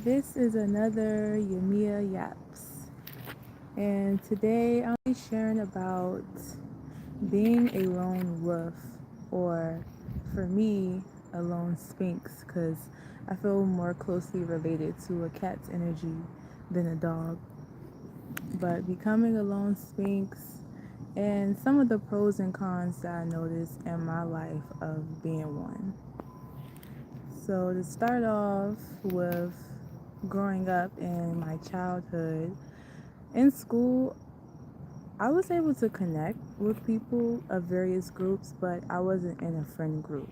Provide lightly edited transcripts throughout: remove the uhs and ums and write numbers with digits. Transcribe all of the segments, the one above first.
This is another Yeemiya Yaps, and today I'll be sharing about being a lone wolf, or for me, a lone Sphynx, because I feel more closely related to a cat's energy than a dog. But becoming a lone Sphynx and some of the pros and cons that I noticed in my life of being one. So, to start off with growing up in my childhood, in school, I was able to connect with people of various groups, but I wasn't in a friend group.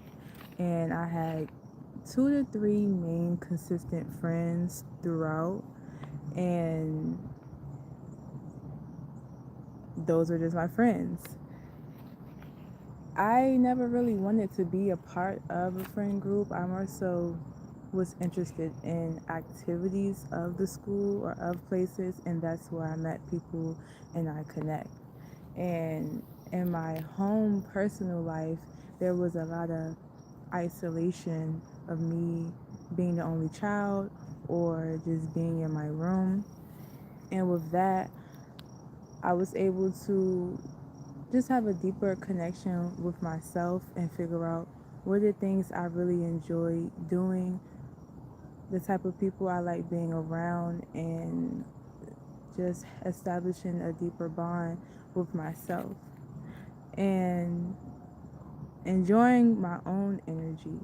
And I had two to three main consistent friends throughout, and those are just my friends. I never really wanted to be a part of a friend group. I more so was interested in activities of the school or of places, and that's where I met people and I connect. And in my home personal life, there was a lot of isolation of me being the only child or just being in my room. And with that, I was able to just have a deeper connection with myself and figure out what are things I really enjoy doing, the type of people I like being around, and just establishing a deeper bond with myself and enjoying my own energy.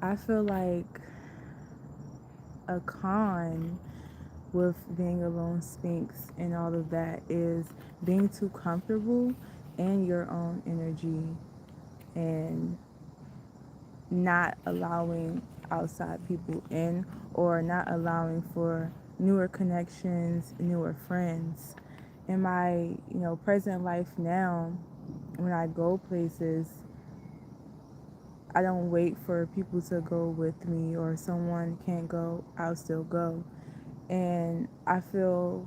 I feel like a con with being a lone Sphinx and all of that is being too comfortable in your own energy and not allowing outside people in or not allowing for newer connections, newer friends. In my, present life now, when I go places, I don't wait for people to go with me or someone can't go, I'll still go. And I feel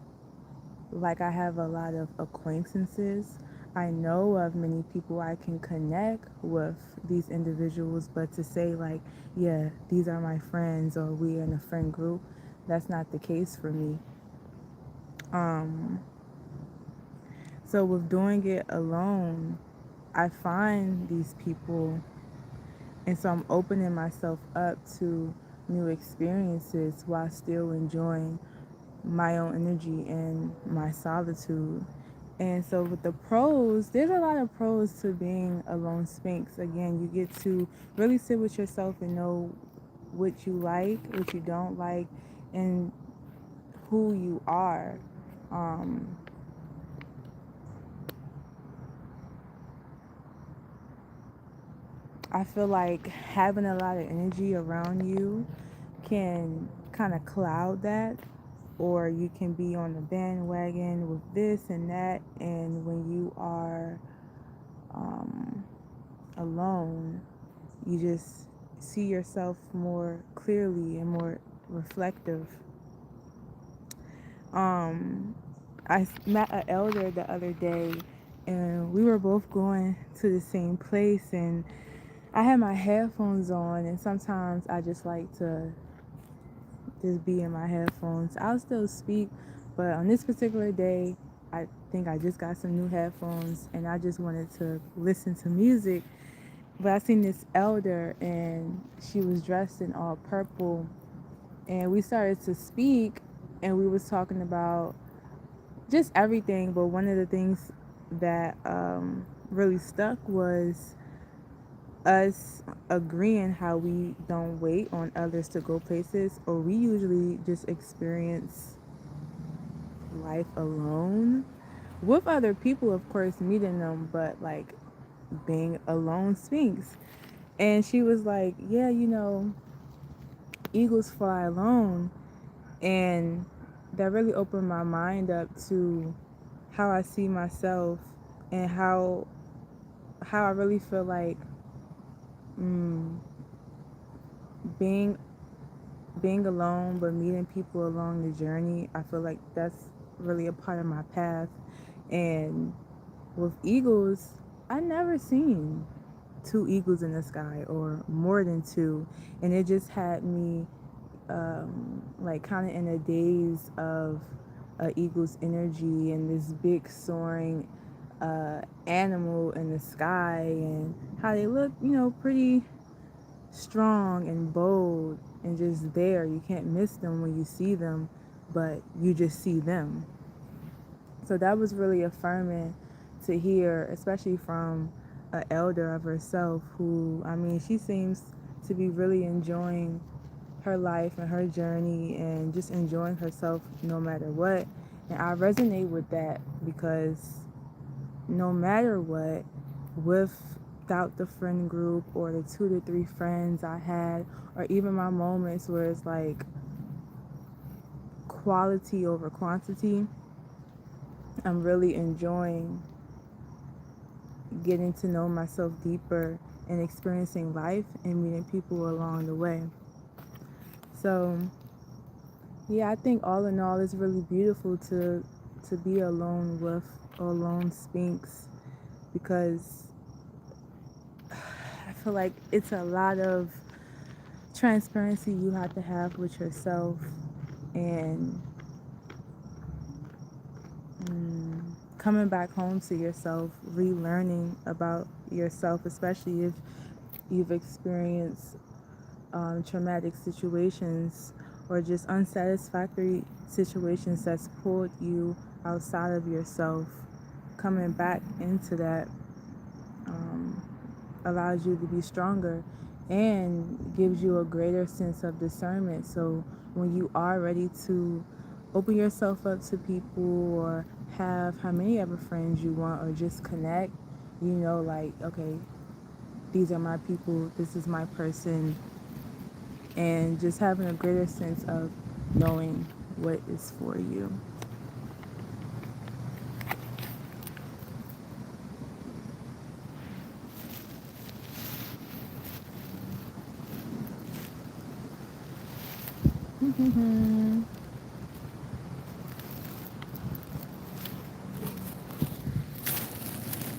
like I have a lot of acquaintances. I know of many people I can connect with these individuals, but to say, like, yeah, these are my friends or we're in a friend group, that's not the case for me. Um, so, with doing it alone, I find these people, and so I'm opening myself up to new experiences while still enjoying my own energy and my solitude. And so with the pros, there's a lot of pros to being a lone Sphinx. Again, you get to really sit with yourself and know what you like, what you don't like, and who you are. Um, I feel like having a lot of energy around you can kind of cloud that, or you can be on the bandwagon with this and that. And when you are um, alone, you just see yourself more clearly and more reflective. Um, I met an elder the other day, and we were both going to the same place, and I had my headphones on, and sometimes I just like to just be in my headphones. I'll still speak, but on this particular day, I think I just got some new headphones, and I just wanted to listen to music. But I seen this elder, and she was dressed in all purple, and we started to speak, and we was talking about just everything. But one of the things that really stuck was us agreeing how we don't wait on others to go places, or we usually just experience life alone with other people, of course, meeting them, but like being alone Sphinx. And she was like, yeah, eagles fly alone. And that really opened my mind up to how I see myself and how I really feel like mm, being being alone but meeting people along the journey. I feel like that's really a part of my path. And with eagles, I never seen two eagles in the sky or more than two, and it just had me like kind of in a daze of eagle's energy and this big soaring animal in the sky, and how they look, pretty strong and bold and just there. You can't miss them when you see them, but you just see them. So that was really affirming to hear, especially from an elder of herself who, I mean, she seems to be really enjoying her life and her journey and just enjoying herself no matter what. And I resonate with that because no matter what, without the friend group or the 2 to 3 friends I had, or even my moments where it's like quality over quantity, I'm really enjoying getting to know myself deeper and experiencing life and meeting people along the way. So, yeah, I think all in all, it's really beautiful to be alone with a lone Sphynx, because I feel like it's a lot of transparency you have to have with yourself, and coming back home to yourself, relearning about yourself, especially if you've experienced traumatic situations or just unsatisfactory situations that's pulled you outside of yourself. Coming back into that um, allows you to be stronger and gives you a greater sense of discernment. So when you are ready to open yourself up to people or have how many ever friends you want or just connect, like, okay, these are my people, this is my person, and just having a greater sense of knowing what is for you.